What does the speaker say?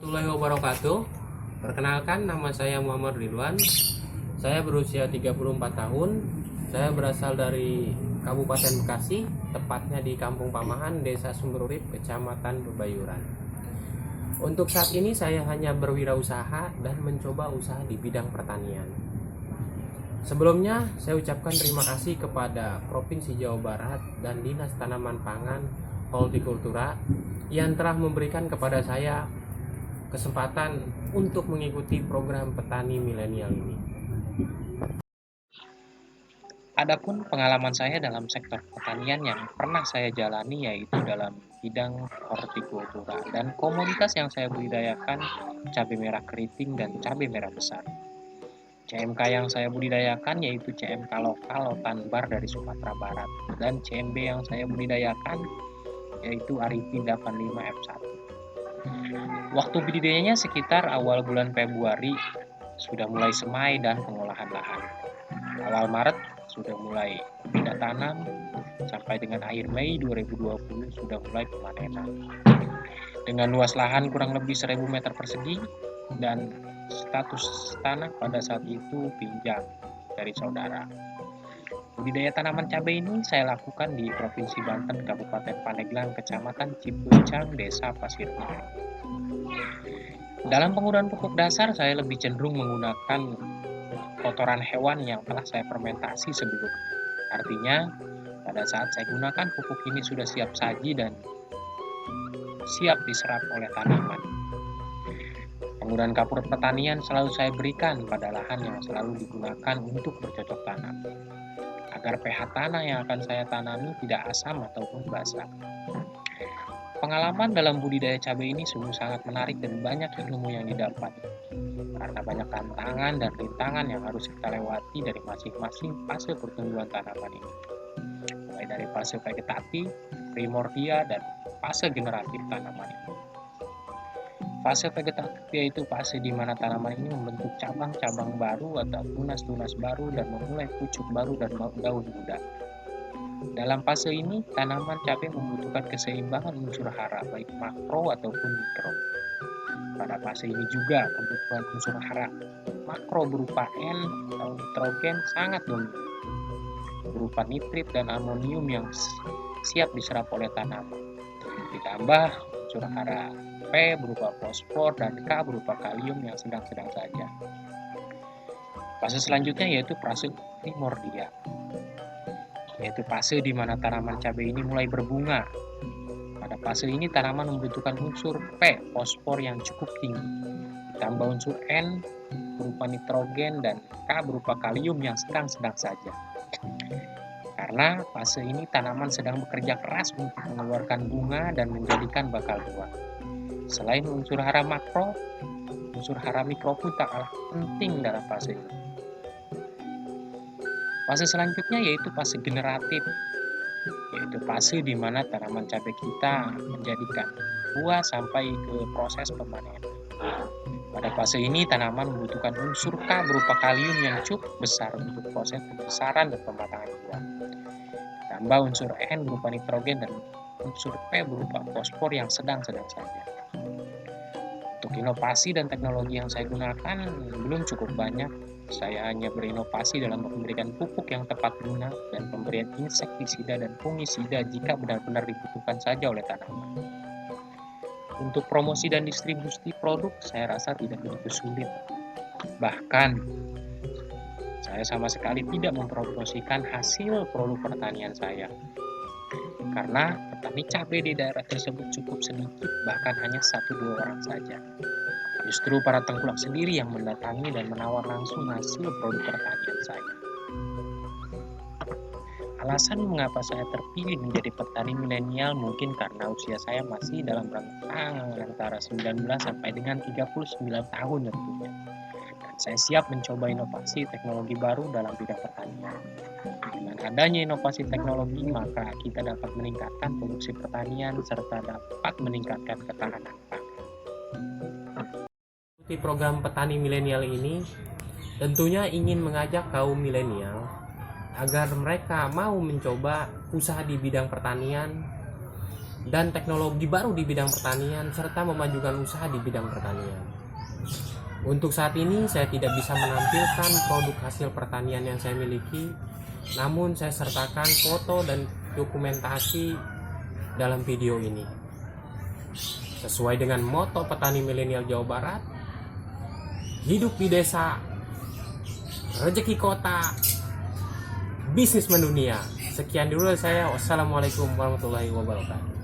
Warahmatullahi wabarakatuh. Perkenalkan, nama saya Muhammad Ridwan. Saya berusia 34 tahun. Saya berasal dari Kabupaten Bekasi, tepatnya di Kampung Pamahan, Desa Sumberurip, Kecamatan Bebayuran. Untuk saat ini saya hanya berwirausaha dan mencoba usaha di bidang pertanian. Sebelumnya, saya ucapkan terima kasih kepada Provinsi Jawa Barat dan Dinas Tanaman Pangan Hortikultura yang telah memberikan kepada saya kesempatan untuk mengikuti program petani milenial ini. Adapun pengalaman saya dalam sektor pertanian yang pernah saya jalani yaitu dalam bidang hortikultura dan komoditas yang saya budidayakan cabai merah keriting dan cabai merah besar. CMK yang saya budidayakan yaitu CMK lokal Lotanbar dari Sumatera Barat dan CMB yang saya budidayakan yaitu Arifin 85 F1. Waktu budidayanya sekitar awal bulan Februari sudah mulai semai dan pengolahan lahan. Awal Maret sudah mulai pindah tanam sampai dengan akhir Mei 2020 sudah mulai pemanenan. Dengan luas lahan kurang lebih 1000 meter persegi dan status tanah pada saat itu pinjam dari saudara. Budidaya tanaman cabai ini saya lakukan di Provinsi Banten, Kabupaten Pandeglang, Kecamatan Cipucang, Desa Pasir Putih. Dalam penggunaan pupuk dasar saya lebih cenderung menggunakan kotoran hewan yang telah saya fermentasi sebelumnya. Artinya, pada saat saya gunakan pupuk ini sudah siap saji dan siap diserap oleh tanaman. Penggunaan kapur pertanian selalu saya berikan pada lahan yang selalu digunakan untuk bercocok tanam, agar pH tanah yang akan saya tanami tidak asam ataupun basah. Pengalaman dalam budidaya cabai ini sungguh sangat menarik dan banyak ilmu yang didapat. Karena banyak tantangan dan rintangan yang harus kita lewati dari masing-masing fase pertumbuhan tanaman ini. Mulai dari fase vegetatif, primordia, dan fase generatif tanaman itu. Fase vegetatif yaitu fase di mana tanaman ini membentuk cabang-cabang baru atau tunas-tunas baru dan memulai pucuk baru dan daun muda. Dalam fase ini, tanaman cabai membutuhkan keseimbangan unsur hara baik makro ataupun mikro. Pada fase ini juga kebutuhan unsur hara makro berupa N atau nitrogen sangat dominan, berupa nitrit dan amonium yang siap diserap oleh tanaman. Ditambah unsur hara P berupa fosfor dan K berupa kalium yang sedang-sedang saja. Fase selanjutnya yaitu fase primordia, yaitu fase di mana tanaman cabai ini mulai berbunga. Pada fase ini tanaman membutuhkan unsur P, fosfor yang cukup tinggi, ditambah unsur N berupa nitrogen dan K berupa kalium yang sedang-sedang saja. Karena fase ini tanaman sedang bekerja keras untuk mengeluarkan bunga dan menjadikan bakal buah. Selain unsur hara makro, unsur hara mikro pun tak kalah penting dalam fase ini. Fase selanjutnya yaitu fase generatif, yaitu fase di mana tanaman cabai kita menjadikan buah sampai ke proses pemanenan. Pada fase ini tanaman membutuhkan unsur K berupa kalium yang cukup besar untuk proses pembesaran dan pematangan buah. Tambah unsur N berupa nitrogen dan unsur P berupa fosfor yang sedang-sedang saja. Untuk inovasi dan teknologi yang saya gunakan belum cukup banyak. Saya hanya berinovasi dalam memberikan pupuk yang tepat guna dan pemberian insektisida dan fungisida jika benar-benar dibutuhkan saja oleh tanaman. Untuk promosi dan distribusi produk saya rasa tidak begitu sulit. Bahkan saya sama sekali tidak mempromosikan hasil produk pertanian saya. Karena petani cabai di daerah tersebut cukup sedikit, bahkan hanya 1-2 orang saja. Justru para tengkulak sendiri yang mendatangi dan menawar langsung hasil produk pertanian saya. Alasan mengapa saya terpilih menjadi petani milenial mungkin karena usia saya masih dalam rentang antara 19 sampai dengan 39 tahun tentunya. Dan saya siap mencoba inovasi teknologi baru dalam bidang pertanian. Dengan adanya inovasi teknologi, maka kita dapat meningkatkan produksi pertanian serta dapat meningkatkan ketahanan pangan. Di program petani milenial ini tentunya ingin mengajak kaum milenial agar mereka mau mencoba usaha di bidang pertanian dan teknologi baru di bidang pertanian, serta memajukan usaha di bidang pertanian. Untuk saat ini saya tidak bisa menampilkan produk hasil pertanian yang saya miliki, namun saya sertakan foto dan dokumentasi dalam video ini. Sesuai dengan moto petani milenial Jawa Barat, hidup di desa, rezeki kota, bisnis mendunia. Sekian dulu saya. Wassalamualaikum warahmatullahi wabarakatuh.